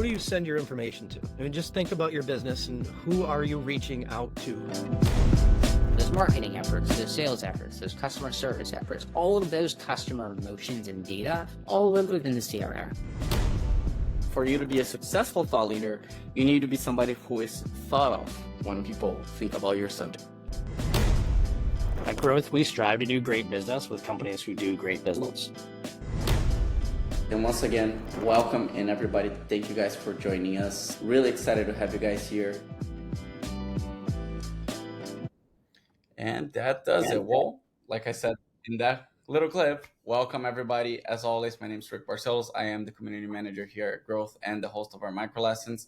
do you send your information to? I mean, just think about your business and who are you reaching out to? There's marketing efforts, there's sales efforts, there's customer service efforts, all of those customer emotions and data, all live within the CRM. For you to be a successful thought leader, you need to be somebody who is thought of when people think about your subject. At Growth, we strive to do great business with companies who do great business. And once again, welcome, and everybody, thank you guys for joining us. Really excited to have you guys here. And that does it. Well, like I said in that little clip, welcome everybody. As always, my name is Rick Barcellos. I am the community manager here at Growth and the host of our micro lessons.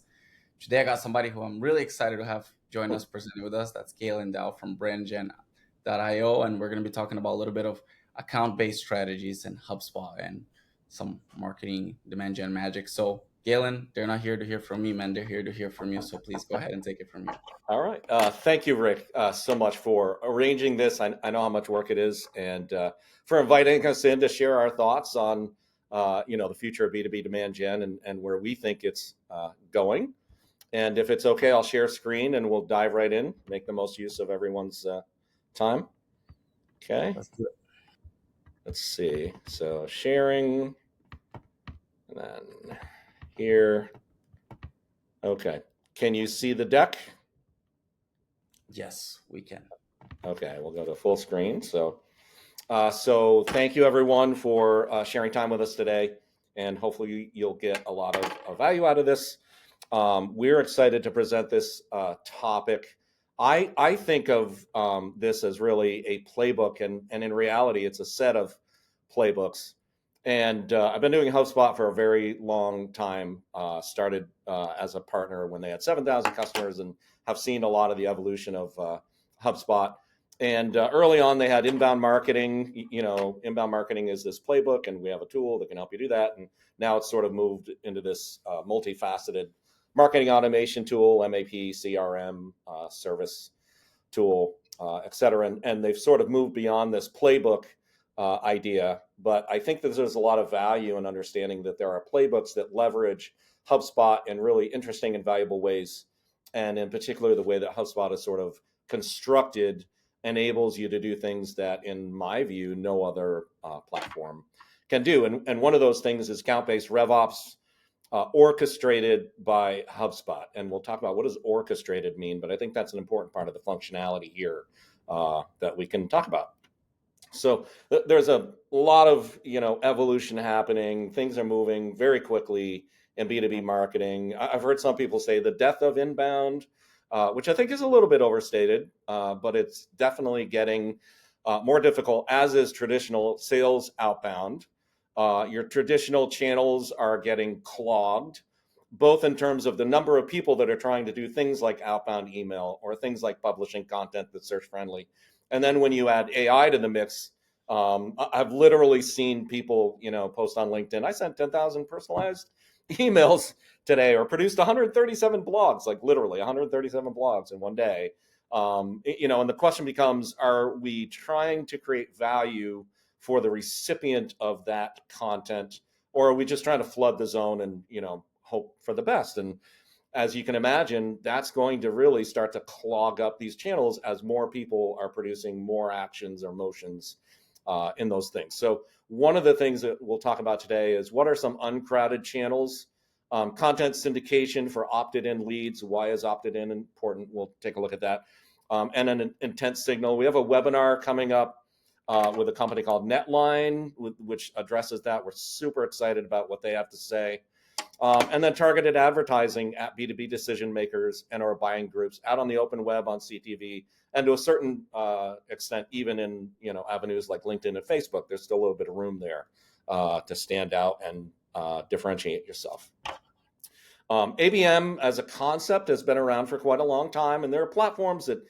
Today I got somebody who I'm really excited to have join us, presenting with us. That's Galen from BrandGen.io, and we're going to be talking about a little bit of account-based strategies and HubSpot and some marketing demand gen magic. So Galen, they're not here to hear from me, man. They're here to hear from you. So please go ahead and take it from you. All right. Thank you, Rick, so much for arranging this. I know how much work it is, and for inviting us in to share our thoughts on, the future of B2B demand gen and where we think it's going. And if it's okay, I'll share screen and we'll dive right in, make the most use of everyone's time. Okay. Let's see. So sharing, and then here. Okay. Can you see the deck? Yes, we can. Okay, we'll go to full screen. So thank you everyone for sharing time with us today, and hopefully you'll get a lot of value out of this. We're excited to present this topic. I think of this as really a playbook, and in reality, it's a set of playbooks. And I've been doing HubSpot for a very long time. Started as a partner when they had 7,000 customers, and have seen a lot of the evolution of HubSpot. And early on, they had inbound marketing. Inbound marketing is this playbook, and we have a tool that can help you do that. And now it's sort of moved into this multifaceted marketing automation tool, MAP, CRM, service tool, et cetera. And they've sort of moved beyond this playbook idea. But I think that there's a lot of value in understanding that there are playbooks that leverage HubSpot in really interesting and valuable ways. And in particular, the way that HubSpot is sort of constructed enables you to do things that, in my view, no other platform can do. And one of those things is account-based RevOps, orchestrated by HubSpot. And we'll talk about what does orchestrated mean, but I think that's an important part of the functionality here that we can talk about. So there's a lot of evolution happening. Things are moving very quickly in B2B marketing. I've heard some people say the death of inbound, which I think is a little bit overstated, but it's definitely getting more difficult, as is traditional sales outbound. Your traditional channels are getting clogged, both in terms of the number of people that are trying to do things like outbound email or things like publishing content that's search friendly. And then when you add AI to the mix, I've literally seen people, post on LinkedIn, I sent 10,000 personalized emails today, or produced 137 blogs, like literally 137 blogs in one day. And the question becomes, are we trying to create value for the recipient of that content, or are we just trying to flood the zone and, hope for the best? And as you can imagine, that's going to really start to clog up these channels as more people are producing more actions or motions in those things. So one of the things that we'll talk about today is what are some uncrowded channels, content syndication for opted-in leads. Why is opted-in important? We'll take a look at that. And an intent signal. We have a webinar coming up with a company called Netline, which addresses that. We're super excited about what they have to say. And then targeted advertising at B2B decision makers and our buying groups out on the open web, on CTV, and to a certain extent, even in avenues like LinkedIn and Facebook. There's still a little bit of room there to stand out and differentiate yourself. ABM as a concept has been around for quite a long time, and there are platforms that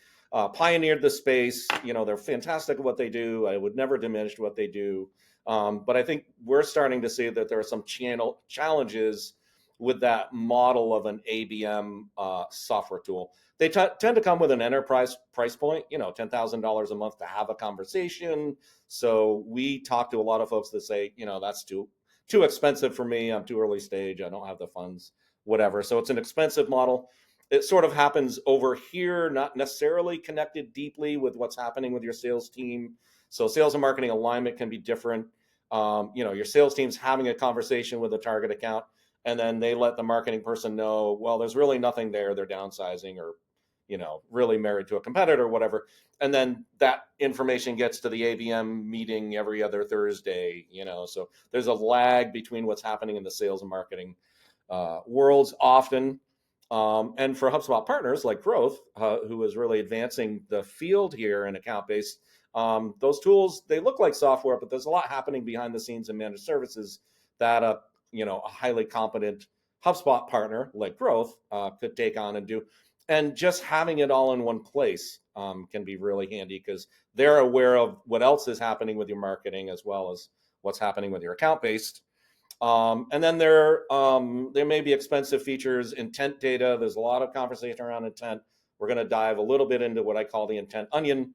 pioneered the space. They're fantastic at what they do. I would never diminish what they do. But I think we're starting to see that there are some challenges with that model of an ABM software tool. They tend to come with an enterprise price point, $10,000 a month to have a conversation. So we talk to a lot of folks that say, that's too expensive for me. I'm too early stage. I don't have the funds. whatever. So it's an expensive model. It sort of happens over here, not necessarily connected deeply with what's happening with your sales team. So sales and marketing alignment can be different. Your sales team's having a conversation with a target account, and then they let the marketing person know, well, there's really nothing there. They're downsizing, or, really married to a competitor or whatever. And then that information gets to the ABM meeting every other Thursday, so there's a lag between what's happening in the sales and marketing worlds often. And for HubSpot partners like Growth, who is really advancing the field here in account-based, those tools, they look like software, but there's a lot happening behind the scenes in managed services that a highly competent HubSpot partner like Growth could take on and do. And just having it all in one place can be really handy, because they're aware of what else is happening with your marketing as well as what's happening with your account-based. And then there may be expensive features, intent data. There's a lot of conversation around intent. We're going to dive a little bit into what I call the intent onion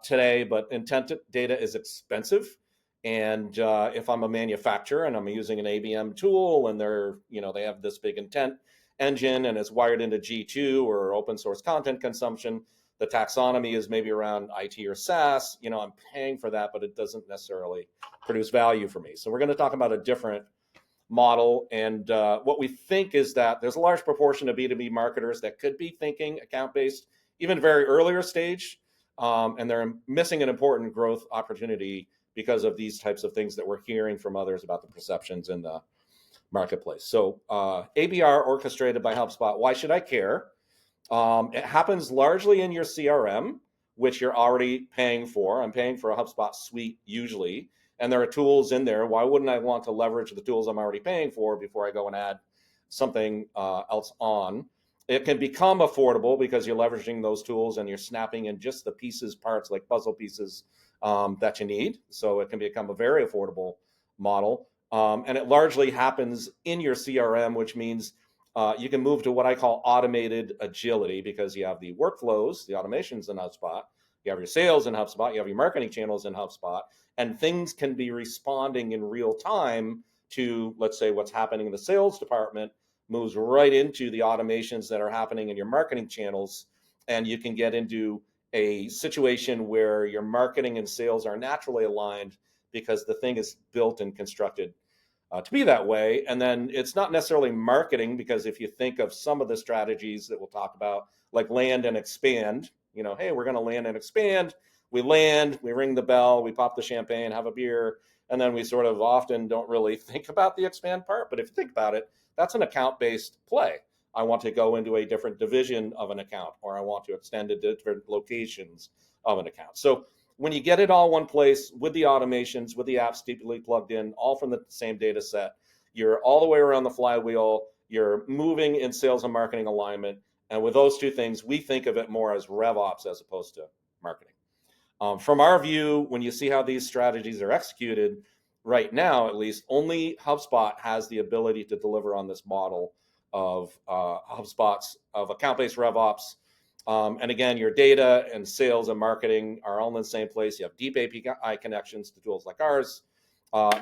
today, but intent data is expensive. And if I'm a manufacturer and I'm using an ABM tool, and they have this big intent engine and it's wired into G2 or open source content consumption, the taxonomy is maybe around IT or SaaS, I'm paying for that, but it doesn't necessarily produce value for me. So we're going to talk about a different model. And what we think is that there's a large proportion of B2B marketers that could be thinking account-based, even very earlier stage. And they're missing an important growth opportunity because of these types of things that we're hearing from others about the perceptions in the marketplace. So ABR orchestrated by HubSpot. Why should I care? It happens largely in your CRM, which you're already paying for. I'm paying for a HubSpot suite usually, and there are tools in there. Why wouldn't I want to leverage the tools I'm already paying for before I go and add something else on? It can become affordable because you're leveraging those tools and you're snapping in just the parts like puzzle pieces that you need. So it can become a very affordable model. And it largely happens in your CRM, which means you can move to what I call automated agility, because you have the workflows, the automations in HubSpot, you have your sales in HubSpot, you have your marketing channels in HubSpot, and things can be responding in real time to, let's say, what's happening in the sales department moves right into the automations that are happening in your marketing channels. And you can get into a situation where your marketing and sales are naturally aligned because the thing is built and constructed to be that way. And then it's not necessarily marketing, because if you think of some of the strategies that we'll talk about, like land and expand, hey, we're going to land and expand. We land, we ring the bell, we pop the champagne, have a beer, and then we sort of often don't really think about the expand part. But if you think about it, that's an account-based play. I want to go into a different division of an account, or I want to extend it to different locations of an account. So when you get it all one place with the automations, with the apps deeply plugged in, all from the same data set, you're all the way around the flywheel, you're moving in sales and marketing alignment. And with those two things, we think of it more as RevOps as opposed to marketing. From our view, when you see how these strategies are executed, right now at least, only HubSpot has the ability to deliver on this model of HubSpot's of account-based RevOps. And again, your data and sales and marketing are all in the same place. You have deep API connections to tools like ours.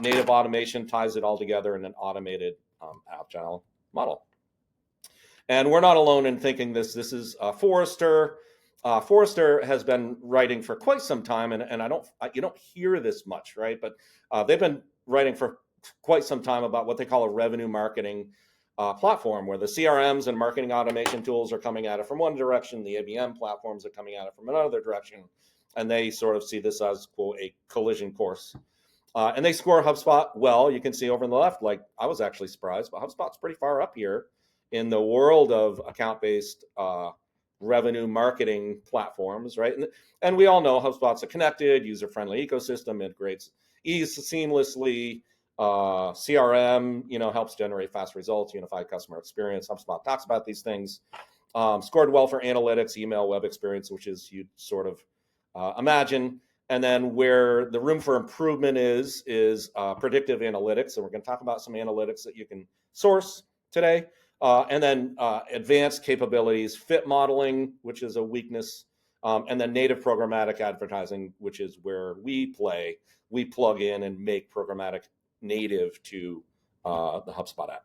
Native automation ties it all together in an automated agile model. And we're not alone in thinking this. This is Forrester. Forrester has been writing for quite some time, and you don't hear this much, right? But they've been writing for quite some time about what they call a revenue marketing platform, where the CRMs and marketing automation tools are coming at it from one direction, the ABM platforms are coming at it from another direction, and they sort of see this as, quote, a collision course. And they score HubSpot well. You can see over on the left, like, I was actually surprised, but HubSpot's pretty far up here in the world of account-based revenue marketing platforms, right? And we all know HubSpot's a connected, user-friendly ecosystem, integrates seamlessly. CRM, helps generate fast results, unified customer experience. HubSpot talks about these things. Scored well for analytics, email, web experience, which is you'd sort of imagine. And then where the room for improvement is predictive analytics. And we're going to talk about some analytics that you can source today. And then advanced capabilities, fit modeling, which is a weakness. And then native programmatic advertising, which is where we play. We plug in and make programmatic native to the HubSpot app.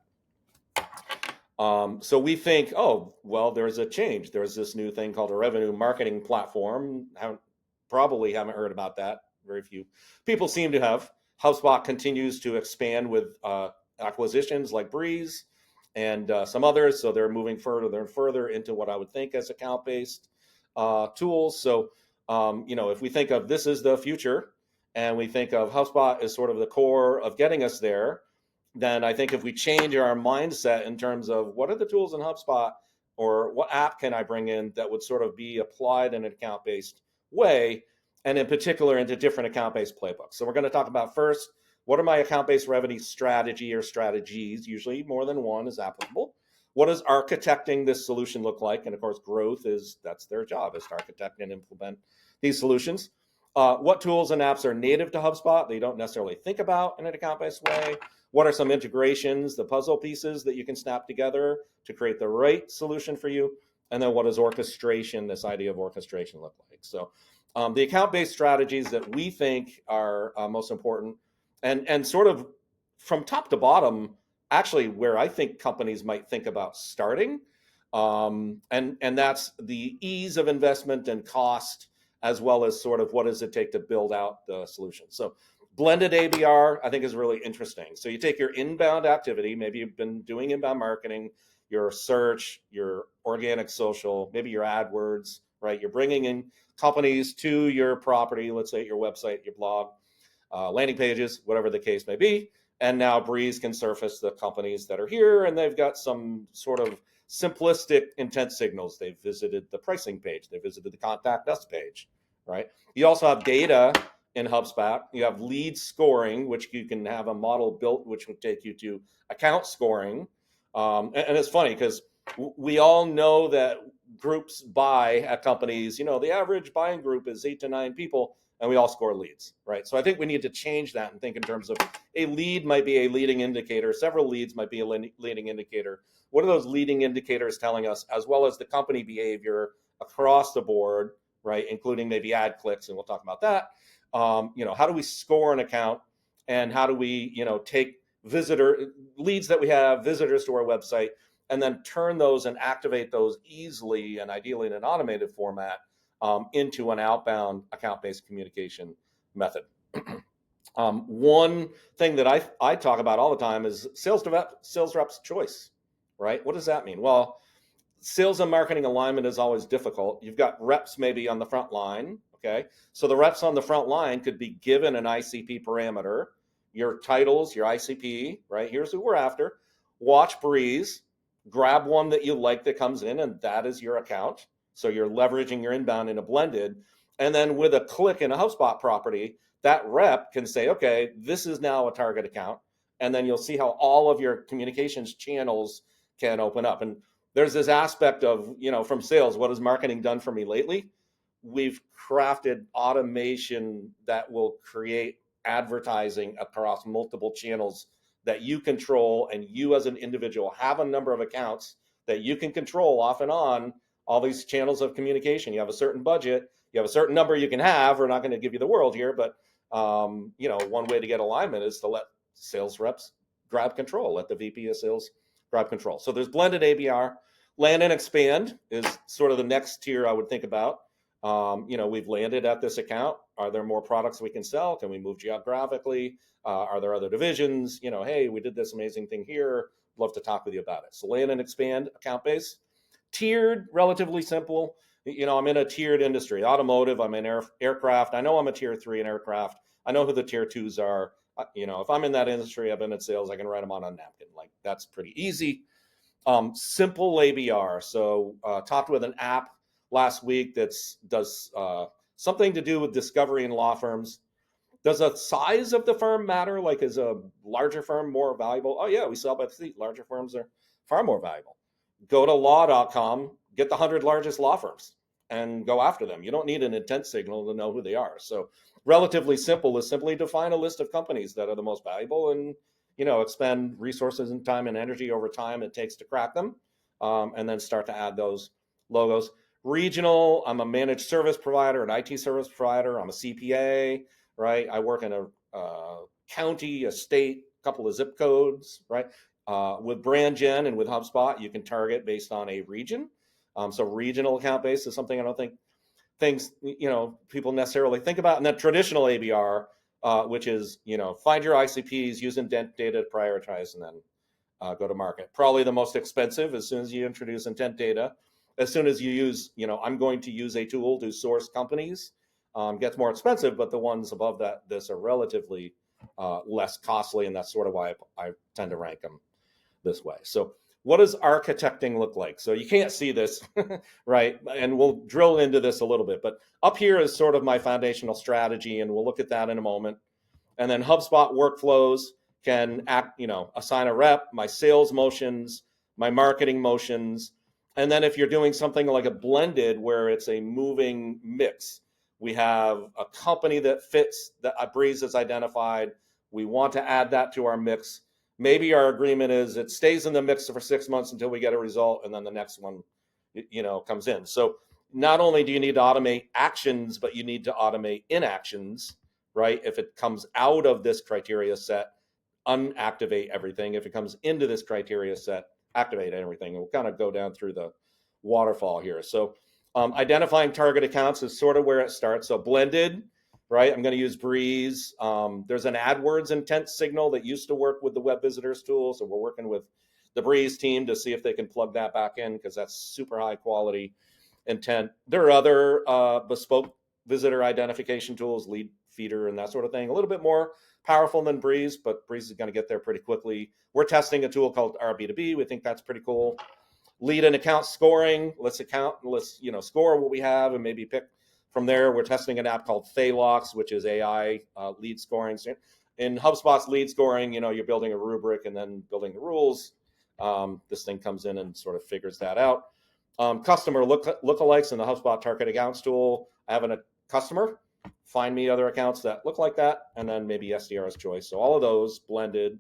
So we think, oh, well, there's a change. There's this new thing called a revenue marketing platform. Probably haven't heard about that. Very few people seem to have. HubSpot continues to expand with acquisitions like Breeze and some others. So they're moving further and further into what I would think as account-based tools. So, if we think of this as the future and we think of HubSpot as sort of the core of getting us there, then I think if we change our mindset in terms of what are the tools in HubSpot or what app can I bring in that would sort of be applied in an account-based way, and in particular into different account-based playbooks. So we're going to talk about first, what are my account-based revenue strategy or strategies? Usually more than one is applicable. What does architecting this solution look like? And of course, growth that's their job, is to architect and implement these solutions. What tools and apps are native to HubSpot that you don't necessarily think about in an account-based way? What are some integrations, the puzzle pieces that you can snap together to create the right solution for you? And then what does orchestration, this idea of orchestration, look like? So the account-based strategies that we think are most important, and sort of from top to bottom, actually where I think companies might think about starting, and that's the ease of investment and cost, as well as sort of what does it take to build out the solution. So blended ABR, I think, is really interesting. So you take your inbound activity, maybe you've been doing inbound marketing, your search, your organic social, maybe your AdWords, right? You're bringing in companies to your property, let's say your website, your blog, landing pages, whatever the case may be. And now Breeze can surface the companies that are here, and they've got some sort of simplistic intent signals. They've visited the pricing page. They visited the contact us page, right? You also have data in HubSpot. You have lead scoring, which you can have a model built, which would take you to account scoring. And it's funny because we all know that groups buy at companies, the average buying group is 8 to 9 people, and we all score leads, right? So I think we need to change that and think in terms of a lead might be a leading indicator. Several leads might be a leading indicator. What are those leading indicators telling us, as well as the company behavior across the board, right? Including maybe ad clicks, and we'll talk about that. How do we score an account, and how do we, take leads that we have, visitors to our website, and then turn those and activate those easily and ideally in an automated format into an outbound account-based communication method. One thing that I talk about all the time is sales reps choice, right? What does that mean? Well, sales and marketing alignment is always difficult. You've got reps maybe on the front line, okay? So the reps on the front line could be given an ICP parameter, your titles, your ICP, right? Here's who we're after. Watch Breeze, grab one that you like that comes in, and that is your account. So you're leveraging your inbound in a blended. And then with a click in a HubSpot property, that rep can say, okay, this is now a target account. And then you'll see how all of your communications channels can open up. And there's this aspect of, from sales, what has marketing done for me lately? We've crafted automation that will create advertising across multiple channels that you control, and you as an individual have a number of accounts that you can control off and on all these channels of communication. You have a certain budget, you have a certain number you can have. We're not going to give you the world here, but one way to get alignment is to let sales reps grab control, let the VP of sales grab control. So there's blended ABR. Land and expand is sort of the next tier I would think about. We've landed at this account. Are there more products we can sell? Can we move geographically? Are there other divisions? Hey, we did this amazing thing here. Love to talk with you about it. So land and expand, account base. Tiered, relatively simple. I'm in a tiered industry. Automotive, I'm in aircraft. I know I'm a tier 3 in aircraft. I know who the tier 2s are. If I'm in that industry, I've been in sales, I can write them on a napkin. Like, that's pretty easy. Simple ABR. So talked with an app last week that does something to do with discovery in law firms. Does the size of the firm matter? Like, is a larger firm more valuable? Oh yeah, we sell by the seat. Larger firms are far more valuable. Go to law.com, get the 100 largest law firms and go after them. You don't need an intent signal to know who they are. So relatively simple is simply define a list of companies that are the most valuable and, expend resources and time and energy over time it takes to crack them, and then start to add those logos. Regional, I'm a managed service provider, an IT service provider. I'm a CPA, right? I work in a county, a state, a couple of zip codes, right? With BrandGen and with HubSpot, you can target based on a region. So regional account base is something I don't think people necessarily think about. And then traditional ABR, which is, find your ICPs, use intent data to prioritize, and then go to market. Probably the most expensive as soon as you introduce intent data. As soon as you use, I'm going to use a tool to source companies, gets more expensive, but the ones above this are relatively less costly, and that's sort of why I tend to rank them this way. So what does architecting look like? So you can't see this, right? And we'll drill into this a little bit, but up here is sort of my foundational strategy, and we'll look at that in a moment. And then HubSpot workflows can assign a rep, my sales motions, my marketing motions. And then if you're doing something like a blended where it's a moving mix, we have a company that fits that Breeze has identified. We want to add that to our mix. Maybe our agreement is it stays in the mix for 6 months until we get a result, and then the next one, comes in. So not only do you need to automate actions, but you need to automate inactions, right? If it comes out of this criteria set, unactivate everything. If it comes into this criteria set, activate everything. And we'll kind of go down through the waterfall here. So identifying target accounts is sort of where it starts. So blended, right? I'm going to use Breeze. There's an AdWords intent signal that used to work with the web visitors tool. So we're working with the Breeze team to see if they can plug that back in, because that's super high quality intent. There are other bespoke visitor identification tools, lead feeder and that sort of thing. A little bit more powerful than Breeze, but Breeze is going to get there pretty quickly. We're testing a tool called RB2B. We think that's pretty cool. Lead and account scoring. Let's score what we have and maybe pick from there. We're testing an app called Thalox, which is AI lead scoring. In HubSpot's lead scoring, you're building a rubric and then building the rules. This thing comes in and sort of figures that out. Customer lookalikes in the HubSpot target accounts tool. I have a customer, find me other accounts that look like that, and then maybe SDR's choice. So all of those blended.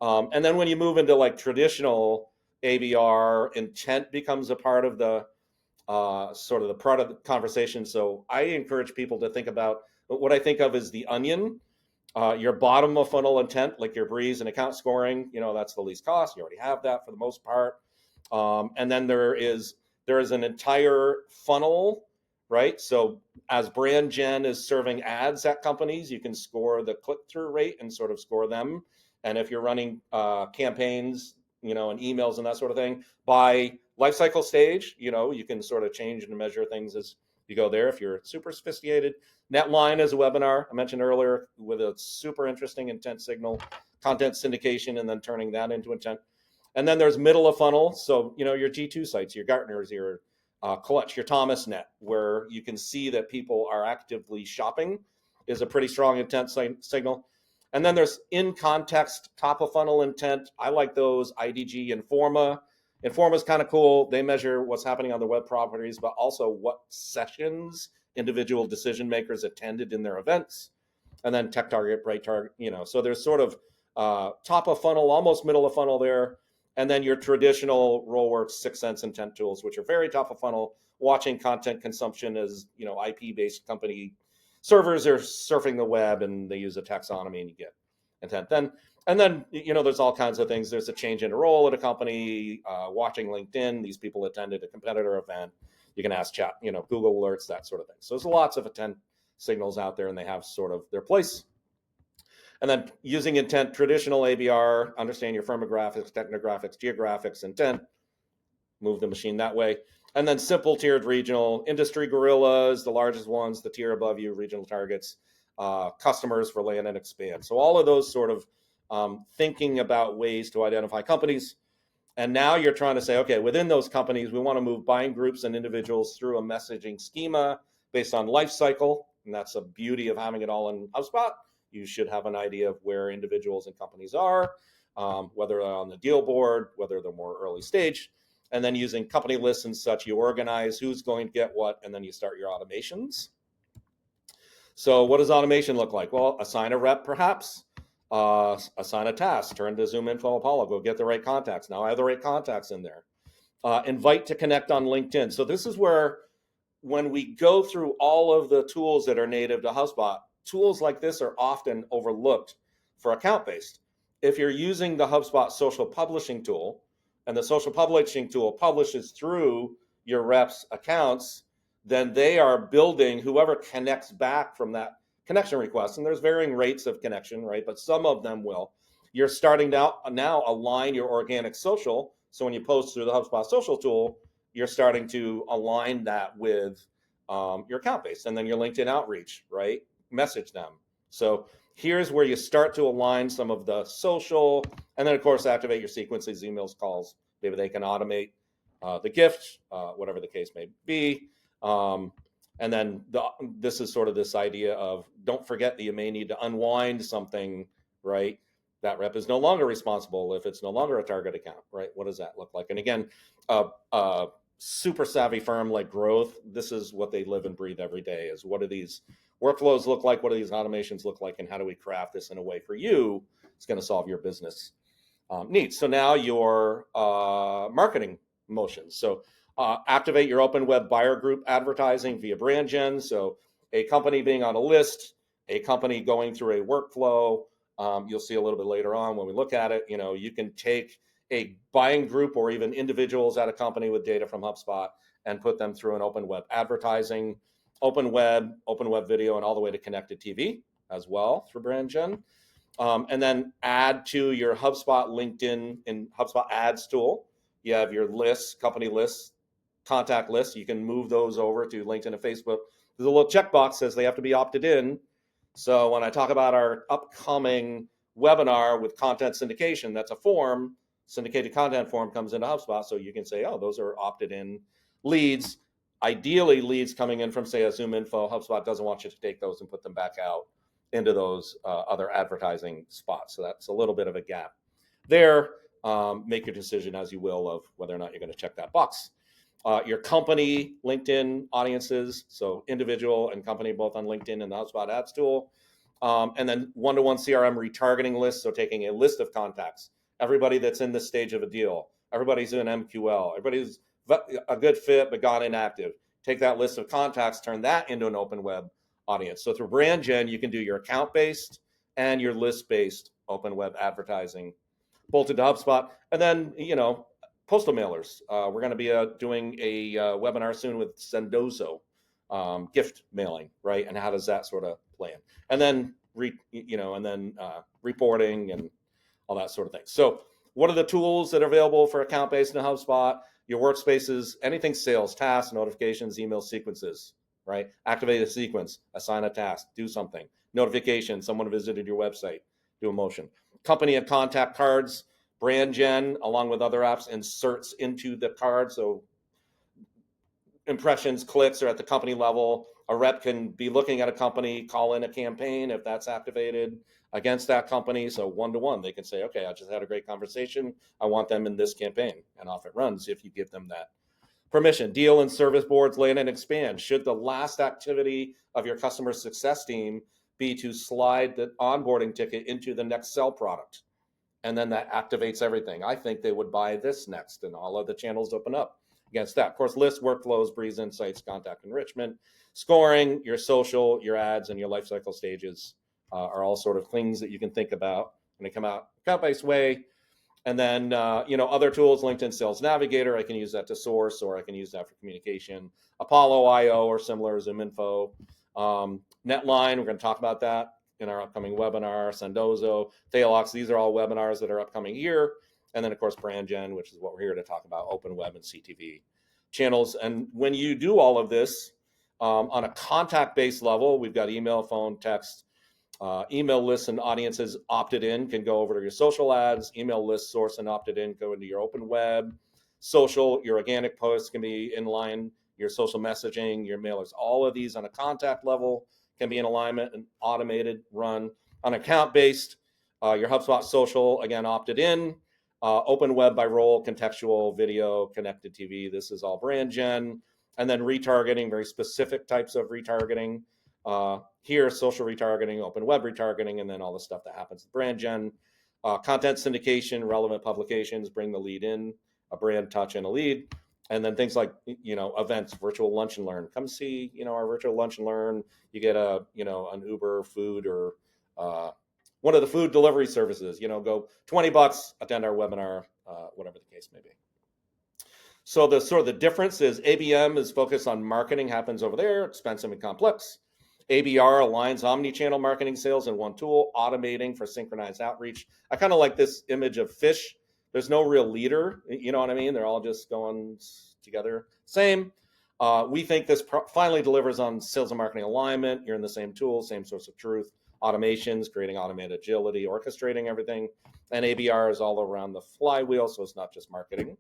And then when you move into like traditional ABR, intent becomes a part of the sort of the part of the conversation. So I encourage people to think about what I think of as the onion. Your bottom of funnel intent, like your Breeze and account scoring, that's the least cost. You already have that for the most part. And then there is an entire funnel, right? So as BrandGen is serving ads at companies, you can score the click-through rate and sort of score them. And if you're running campaigns, and emails and that sort of thing, by lifecycle stage, you can sort of change and measure things as you go there. If you're super sophisticated, Netline is a webinar I mentioned earlier with a super interesting intent signal, content syndication, and then turning that into intent. And then there's middle of funnel. So, your G2 sites, your Gartners, your Clutch, your ThomasNet, where you can see that people are actively shopping, is a pretty strong intent signal. And then there's in context, top of funnel intent. I like those, IDG, Informa. Informa's kind of cool. They measure what's happening on the web properties, but also what sessions individual decision makers attended in their events. And then Tech Target, Bright Target, so there's sort of top of funnel, almost middle of funnel there. And then your traditional Rollworks, 6 Sense intent tools, which are very top of funnel, watching content consumption as, IP-based company servers are surfing the web and they use a taxonomy and you get intent. And then, there's all kinds of things. There's a change in a role at a company, watching LinkedIn. These people attended a competitor event. You can ask chat, Google alerts, that sort of thing. So there's lots of intent signals out there and they have sort of their place. And then using intent, traditional ABR, understand your firmographics, technographics, geographics, intent, move the machine that way. And then simple tiered regional, industry gorillas, the largest ones, the tier above you, regional targets, customers for land and expand. So all of those sort of thinking about ways to identify companies. And now you're trying to say, okay, within those companies, we want to move buying groups and individuals through a messaging schema based on life cycle. And that's the beauty of having it all in HubSpot. You should have an idea of where individuals and companies are, whether they're on the deal board, whether they're more early stage. And then using company lists and such, you organize who's going to get what, and then you start your automations. So what does automation look like? Well, assign a rep, perhaps. Assign a task, turn to Zoom Info Apollo, go get the right contacts. Now I have the right contacts in there. Invite to connect on LinkedIn. So this is where, when we go through all of the tools that are native to HubSpot, tools like this are often overlooked for account-based. if you're using the HubSpot social publishing tool, and the social publishing tool publishes through your reps' accounts, then they are building whoever connects back from that connection request. And there's varying rates of connection, right? But some of them will. You're starting now align your organic social. So when you post through the HubSpot social tool, you're starting to align that with your account base, and then your LinkedIn outreach, right? Message them. So here's where you start to align some of the social, and then of course activate your sequences, emails, calls. Maybe they can automate the gift, whatever the case may be. And then this is sort of this idea of don't forget that you may need to unwind something, right? That rep is no longer responsible if it's no longer a target account, right? What does that look like? And again, super savvy firm like Growth, this is what they live and breathe every day, is what do these workflows look like? What do these automations look like? And how do we craft this in a way for you it's going to solve your business needs? So now your marketing motions. So activate your open web buyer group advertising via BrandGen. So a company being on a list, a company going through a workflow. You'll see a little bit later on when we look at it, you can take a buying group or even individuals at a company with data from HubSpot and put them through an open web advertising, open web video, and all the way to connected TV as well through BrandGen. And then add to your HubSpot LinkedIn and HubSpot ads tool. You have your lists, company lists, contact lists. You can move those over to LinkedIn and Facebook. There's a little checkbox says they have to be opted in. So when I talk about our upcoming webinar with content syndication, that's a form. Syndicated content form comes into HubSpot, so you can say, oh, those are opted in leads. Ideally, leads coming in from, say, a Zoom info. HubSpot doesn't want you to take those and put them back out into those other advertising spots. So that's a little bit of a gap there. Make your decision as you will of whether or not you're going to check that box. Your company LinkedIn audiences, so individual and company both on LinkedIn and the HubSpot ads tool. And then one-to-one CRM retargeting lists, so taking a list of contacts, everybody that's in this stage of a deal, everybody's in MQL, everybody's a good fit but gone inactive. Take that list of contacts, turn that into an open web audience. So through BrandGen, you can do your account-based and your list-based open web advertising bolted to HubSpot. And then, postal mailers. We're going to be doing a webinar soon with Sendozo, gift mailing, right? And how does that sort of play in? And then, reporting and all that sort of thing. So what are the tools that are available for account-based in HubSpot? Your workspaces, anything sales, tasks, notifications, email sequences, right? Activate a sequence, assign a task, do something. Notification, someone visited your website, do a motion. Company and contact cards, BrandGen, along with other apps, inserts into the card. So impressions, clicks are at the company level. A rep can be looking at a company, call in a campaign if that's activated against that company. So one-to-one, they can say, okay, I just had a great conversation. I want them in this campaign. And off it runs if you give them that permission. Deal and service boards, land and expand. Should the last activity of your customer success team be to slide the onboarding ticket into the next sell product? And then that activates everything. I think they would buy this next, and all of the channels open up against that. Of course, list workflows, breeze insights, contact enrichment, scoring, your social, your ads, and your lifecycle stages are all sort of things that you can think about when they come out account-based way. And then, other tools, LinkedIn Sales Navigator, I can use that to source, or I can use that for communication. Apollo IO or similar, Zoom Info. Netline, we're going to talk about that in our upcoming webinar. Sendozo, Thealox, these are all webinars that are upcoming here. And then, of course, BrandGen, which is what we're here to talk about, open web and CTV channels. And when you do all of this on a contact-based level, we've got email, phone, text, email lists and audiences opted in can go over to your social ads. Email list source and opted in go into your open web. Social, your organic posts can be in line. Your social messaging, your mailers, all of these on a contact level can be in alignment and automated, run. On account-based, your HubSpot social, again, opted in. Open web by role, contextual, video, connected TV. This is all BrandGen. And then retargeting, very specific types of retargeting. Here, social retargeting, open web retargeting, and then all the stuff that happens with BrandGen. Content syndication, relevant publications, bring the lead in, a brand touch and a lead. And then things like, events, virtual lunch and learn. Come see, our virtual lunch and learn. You get an Uber food or one of the food delivery services, go $20, attend our webinar, whatever the case may be. So the sort of the difference is ABM is focused on marketing, happens over there, expensive and complex. ABR aligns omni-channel marketing sales in one tool, automating for synchronized outreach. I kind of like this image of fish. There's no real leader, you know what I mean? They're all just going together. Same. We think this finally delivers on sales and marketing alignment. You're in the same tool, same source of truth, automations, creating automated agility, orchestrating everything. And ABR is all around the flywheel, so it's not just marketing.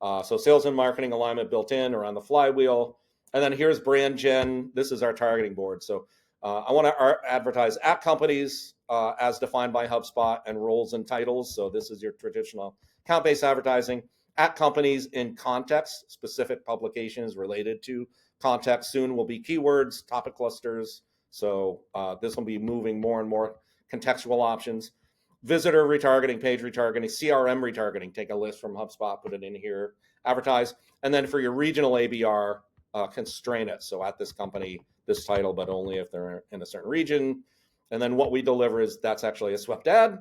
So sales and marketing alignment built in around the flywheel. And then here's BrandGen. This is our targeting board. So I want to advertise at companies as defined by HubSpot and roles and titles. So this is your traditional account-based advertising. At companies in context, specific publications related to context. Soon will be keywords, topic clusters. So this will be moving more and more contextual options. Visitor retargeting, page retargeting, CRM retargeting. Take a list from HubSpot, put it in here, advertise. And then for your regional ABR, constrain it. So at this company, this title, but only if they're in a certain region. And then what we deliver is that's actually a swept ad.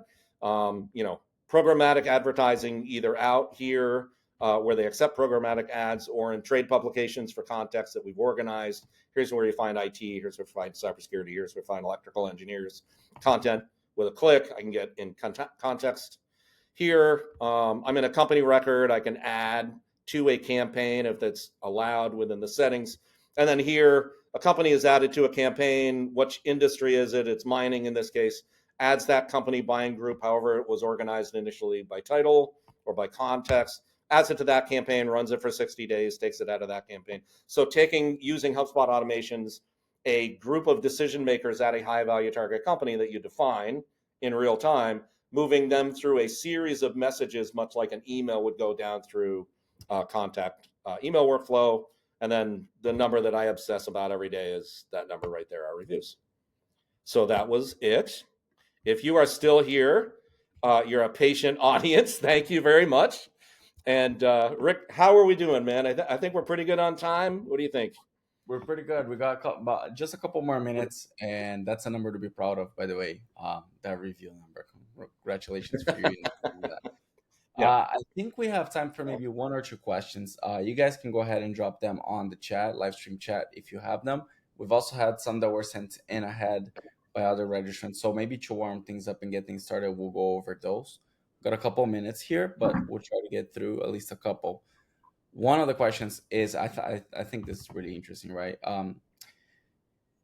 Programmatic advertising either out here where they accept programmatic ads or in trade publications for context that we've organized. Here's where you find IT. Here's where you find cybersecurity. Here's where you find electrical engineers. Content with a click, I can get in context. Here, I'm in a company record. I can add to a campaign if that's allowed within the settings. And then here, a company is added to a campaign. Which industry is it? It's mining in this case. Adds that company buying group, however it was organized initially by title or by context, adds it to that campaign, runs it for 60 days, takes it out of that campaign. So using HubSpot automations, a group of decision makers at a high value target company that you define in real time, moving them through a series of messages, much like an email would go down through contact email workflow. And then the number that I obsess about every day is that number right there, our reviews. So that was it. If you are still here, you're a patient audience. Thank you very much. And Rick, how are we doing, man? I think we're pretty good on time. What do you think? We're pretty good. We got just a couple more minutes, and that's a number to be proud of, by the way. That review number. Congratulations for you. Yeah. I think we have time for maybe one or two questions. You guys can go ahead and drop them on the chat, live stream chat, if you have them. We've also had some that were sent in ahead by other registrants. So maybe to warm things up and get things started, we'll go over those. Got a couple minutes here, but we'll try to get through at least a couple. One of the questions is, I think this is really interesting, right?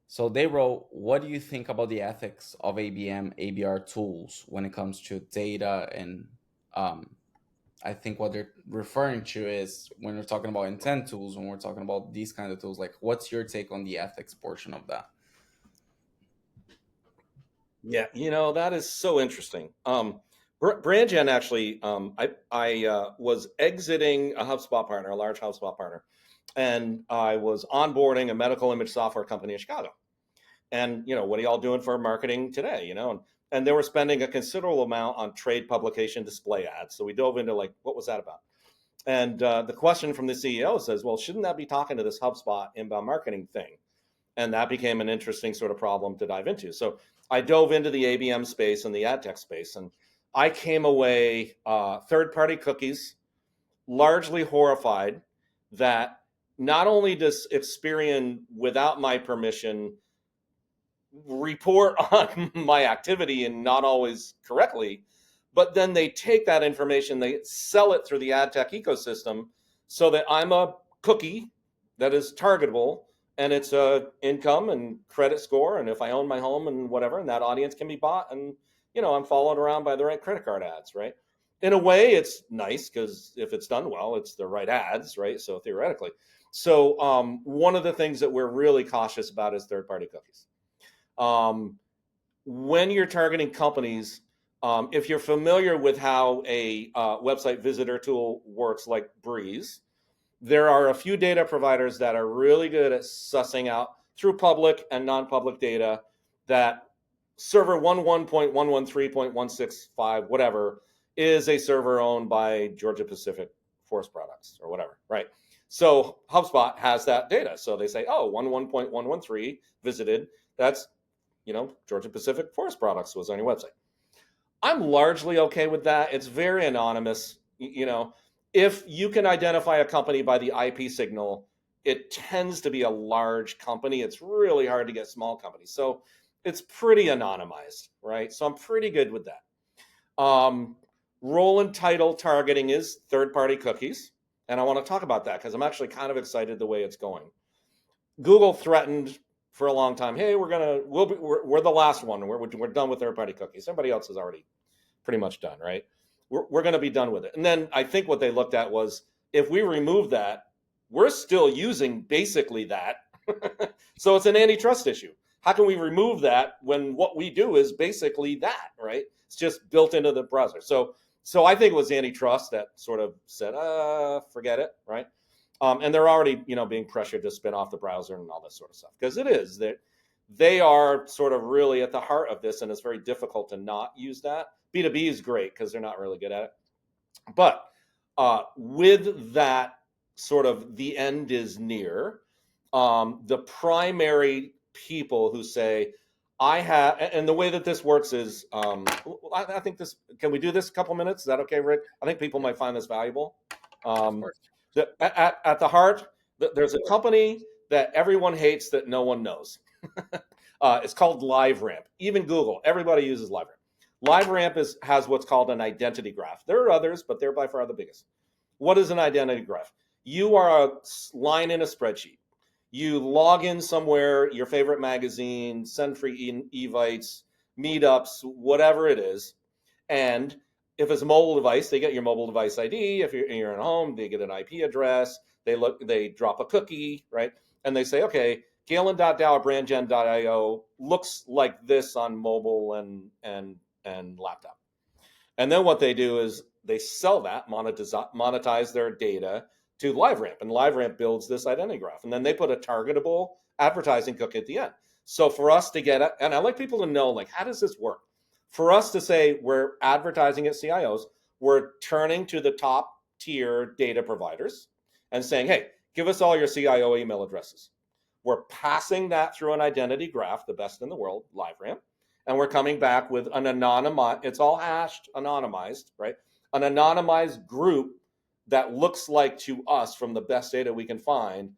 So they wrote, what do you think about the ethics of ABM, ABR tools when it comes to data? And I think what they're referring to is when we're talking about intent tools, when we're talking about these kinds of tools, like what's your take on the ethics portion of that? Yeah, that is so interesting. BrandGen actually, I was exiting a HubSpot partner, a large HubSpot partner, and I was onboarding a medical image software company in Chicago. And, what are y'all doing for marketing today? And they were spending a considerable amount on trade publication display ads. So we dove into what was that about? And the question from the CEO says, well, shouldn't that be talking to this HubSpot inbound marketing thing? And that became an interesting sort of problem to dive into. So I dove into the ABM space and the ad tech space, and I came away third-party cookies, largely horrified that not only does Experian, without my permission, report on my activity and not always correctly, but then they take that information, they sell it through the ad tech ecosystem so that I'm a cookie that is targetable, and it's a income and credit score, and if I own my home and whatever, and that audience can be bought, and I'm followed around by the right credit card ads, right? In a way, it's nice because if it's done well, it's the right ads, right? So theoretically. So one of the things that we're really cautious about is third-party cookies. When you're targeting companies, if you're familiar with how a website visitor tool works like Breeze, there are a few data providers that are really good at sussing out through public and non-public data that server 11.113.165, whatever, is a server owned by Georgia Pacific Forest Products or whatever, right? So HubSpot has that data. So they say, 11.113 visited. That's, Georgia Pacific Forest Products was on your website. I'm largely okay with that. It's very anonymous. If you can identify a company by the IP signal, it tends to be a large company. It's really hard to get small companies. So it's pretty anonymized, right? So I'm pretty good with that. Role and title targeting is third-party cookies. And I want to talk about that because I'm actually kind of excited the way it's going. Google threatened for a long time, hey, we're the last one. We're done with third-party cookies. Everybody else is already pretty much done, right? We're going to be done with it. And then I think what they looked at was, if we remove that, we're still using basically that. So it's an antitrust issue. How can we remove that when what we do is basically that, right? It's just built into the browser. So I think it was antitrust that sort of said, forget it, right? And they're already, being pressured to spin off the browser and all this sort of stuff, because it is that they are sort of really at the heart of this, and it's very difficult to not use that. B2B is great because they're not really good at it. But with that sort of the end is near, the primary people who say, I have, and the way that this works is, I think this, can we do this a couple minutes? Is that okay, Rick? I think people might find this valuable. At the heart, there's a company that everyone hates that no one knows. It's called LiveRamp. Even Google, everybody uses LiveRamp. LiveRamp has what's called an identity graph. There are others, but they're by far the biggest. What is an identity graph? You are a line in a spreadsheet. You log in somewhere, your favorite magazine, send free evites, meetups, whatever it is. And if it's a mobile device, they get your mobile device ID. If you're at home, they get an IP address. They drop a cookie, right? And they say, okay, Galen.dow@brandgen.io looks like this on mobile and laptop. And then what they do is they sell that, monetize their data to LiveRamp, and LiveRamp builds this identity graph. And then they put a targetable advertising cookie at the end. So for us to get it, and I like people to know, like, how does this work? For us to say we're advertising at CIOs, we're turning to the top tier data providers and saying, hey, give us all your CIO email addresses. We're passing that through an identity graph, the best in the world, LiveRamp, and we're coming back with an anonymized, it's all hashed, anonymized, right? An anonymized group that looks like to us, from the best data we can find,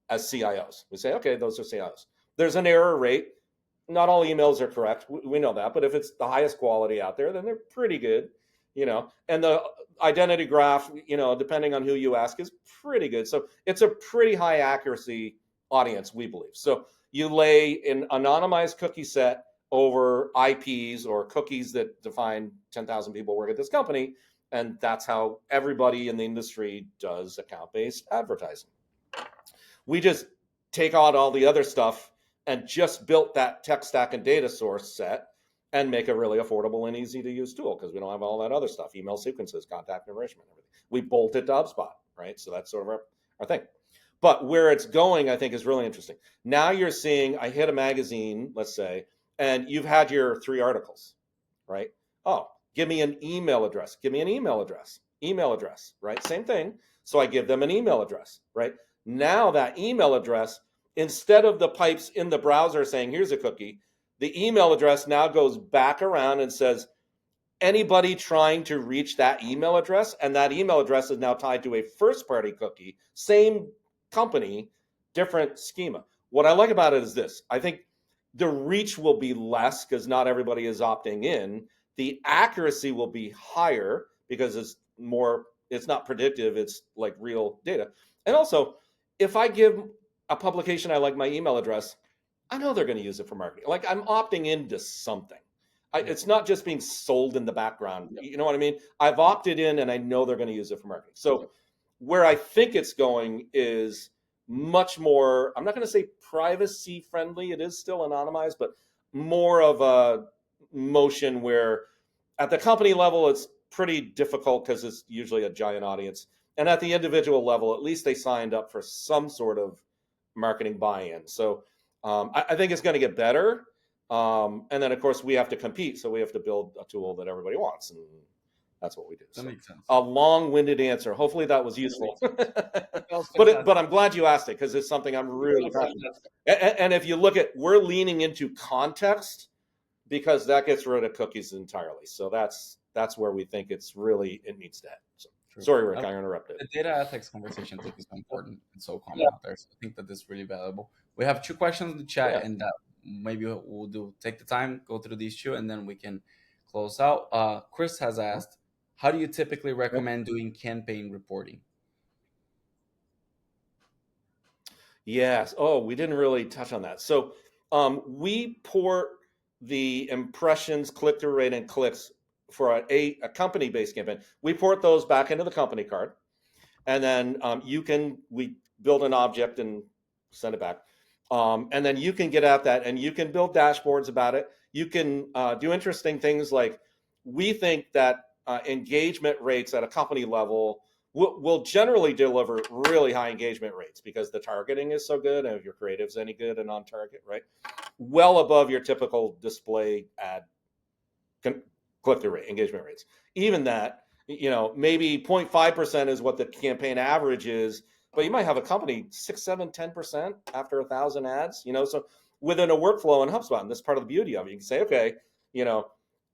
as CIOs. We say, okay, those are CIOs. There's an error rate. Not all emails are correct. We know that. But if it's the highest quality out there, then they're pretty good, And the identity graph, depending on who you ask, is pretty good. So it's a pretty high accuracy audience, we believe. So you lay an anonymized cookie set over IPs or cookies that define 10,000 people work at this company. And that's how everybody in the industry does account-based advertising. We just take out all the other stuff and just built that tech stack and data source set and make a really affordable and easy to use tool, because we don't have all that other stuff, email sequences, contact information, everything. We bolt it to HubSpot, right? So that's sort of our thing. But where it's going, I think, is really interesting. Now you're seeing, I hit a magazine, let's say, and you've had your 3 articles, right? Oh, give me an email address. Give me an email address. Email address, right? Same thing. So I give them an email address, right? Now that email address, instead of the pipes in the browser saying, here's a cookie, the email address now goes back around and says, anybody trying to reach that email address, and that email address is now tied to a first-party cookie, same company, different schema. What I like about it is this. I think the reach will be less because not everybody is opting in. The accuracy will be higher because it's not predictive, it's like real data. And also, if I give a publication I like my email address, I know they're going to use it for marketing. Like, I'm opting into something. It's not just being sold in the background. Yep. You know what I mean? I've opted in and I know they're going to use it for marketing. So where I think it's going is much more, I'm not going to say privacy friendly. It is still anonymized, but more of a motion where at the company level, it's pretty difficult because it's usually a giant audience. And at the individual level, at least they signed up for some sort of marketing buy-in. So I think it's going to get better. And then, of course, we have to compete. So we have to build a tool that everybody wants. And that's what we do. That makes sense. A long-winded answer. Hopefully that was useful. But I'm glad you asked it, because it's something I'm really passionate about. And if you look at, we're leaning into context because that gets rid of cookies entirely. So that's where we think it needs to head. So, sorry, Rick, I interrupted. The data ethics conversation I think is so important and so common out there. So I think that this is really valuable. We have 2 questions in the chat, and maybe we'll take the time, go through these 2, and then we can close out. Chris has asked, how do you typically recommend doing campaign reporting? Yes. Oh, we didn't really touch on that. So we port the impressions, click-through rate, and clicks for a company-based campaign. We port those back into the company card, and then we build an object and send it back. And then you can get at that, and you can build dashboards about it. You can do interesting things like, we think that engagement rates at a company level will generally deliver really high engagement rates because the targeting is so good, and if your creative's any good and on target, right? Well above your typical display ad click-through rate, engagement rates. Even that, maybe 0.5% is what the campaign average is, but you might have a company 6, 7, 10% after 1,000 ads, so within a workflow in HubSpot, and that's part of the beauty of it. You can say, okay,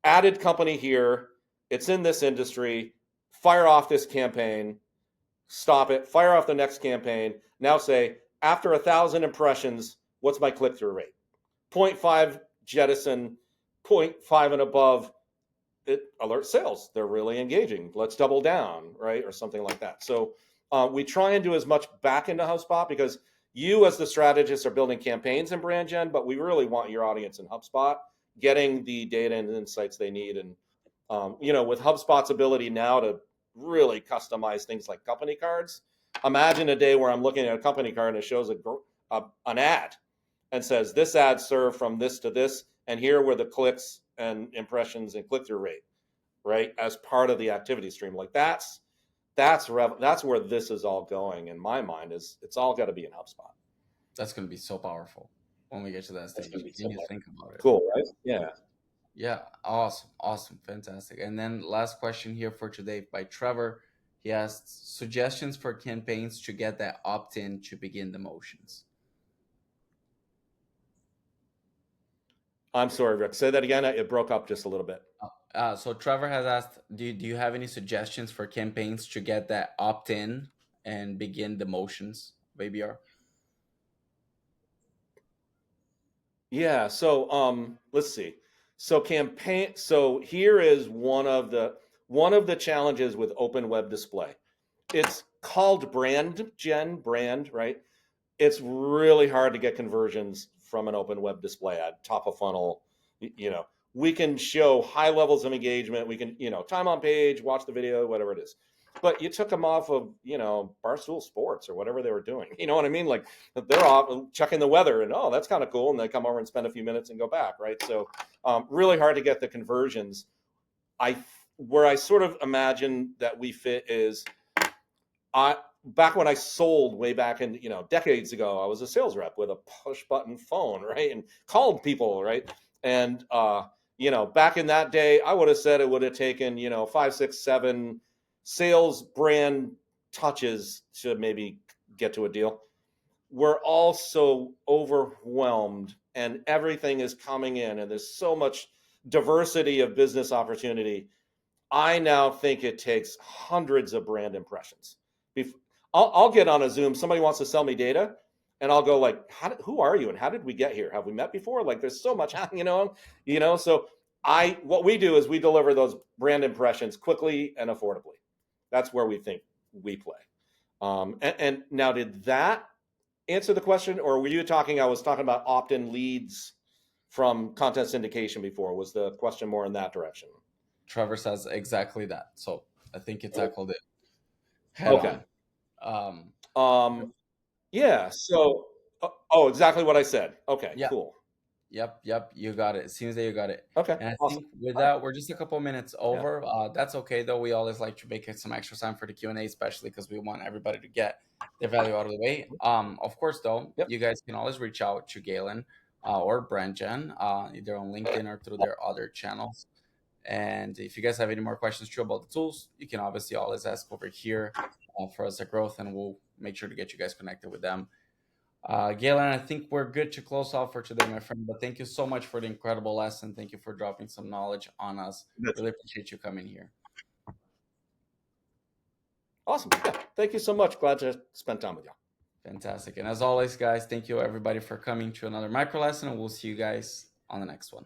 added company here, it's in this industry, fire off this campaign, stop it, fire off the next campaign. Now say, after 1,000 impressions, what's my click-through rate? 0.5 jettison, 0.5 and above, it alerts sales. They're really engaging. Let's double down, right? Or something like that. So we try and do as much back into HubSpot because you as the strategist are building campaigns in BrandGen, but we really want your audience in HubSpot getting the data and insights they need. And, with HubSpot's ability now to really customize things like company cards, imagine a day where I'm looking at a company card and it shows an ad and says, this ad served from this to this, and here were the clicks and impressions and click-through rate, right? As part of the activity stream. Like that's where this is all going in my mind. Is it's all got to be in HubSpot. That's going to be so powerful when we get to that stage. You need to think about it. Cool, right? Yeah. Yeah, awesome, fantastic. And then last question here for today by Trevor. He asked suggestions for campaigns to get that opt-in to begin the motions. I'm sorry, Rick. Say that again. It broke up just a little bit. So Trevor has asked, do you have any suggestions for campaigns to get that opt-in and begin the motions of ABR? Yeah. So let's see. So here is one of the challenges with open web display. It's called BrandGen, right? It's really hard to get conversions from an open web display ad, top of funnel. We can show high levels of engagement. We can, time on page, watch the video, whatever it is. But you took them off of, Barcellos Sports or whatever they were doing. You know what I mean? Like they're off checking the weather and, oh, that's kind of cool. And they come over and spend a few minutes and go back, right? So really hard to get the conversions. Where I sort of imagine that we fit is back when I sold way back in, decades ago, I was a sales rep with a push button phone, right? And called people, right? And, back in that day, I would have said it would have taken, 5, 6, 7 sales brand touches to maybe get to a deal. We're all so overwhelmed and everything is coming in and there's so much diversity of business opportunity. I now think it takes hundreds of brand impressions. I'll get on a Zoom. Somebody wants to sell me data and I'll go like, who are you? And how did we get here? Have we met before? Like there's so much, so what we do is we deliver those brand impressions quickly and affordably. That's where we think we play. And now did that answer the question or were you I was talking about opt-in leads from content syndication before? Was the question more in that direction? Trevor says exactly that. So I think it tackled it. Okay. Yeah. So, exactly what I said. Okay. Yeah. Cool. Yep. You got it. It seems that you got it. Okay. And I awesome. think with that, we're just a couple minutes over. Yeah. That's okay though. We always like to make it some extra time for the Q&A, especially because we want everybody to get their value out of the way. Of course, though, you guys can always reach out to Galen or BrandGen, either on LinkedIn or through their other channels. And if you guys have any more questions too about the tools, you can obviously always ask over here for us at Growth, and we'll make sure to get you guys connected with them. Galen, I think we're good to close off for today, my friend. But thank you so much for the incredible lesson. Thank you for dropping some knowledge on us. Really appreciate you coming here. Awesome. Yeah, thank you so much. Glad to spend time with you. Fantastic. And as always, guys, thank you everybody for coming to another micro lesson, and we'll see you guys on the next one.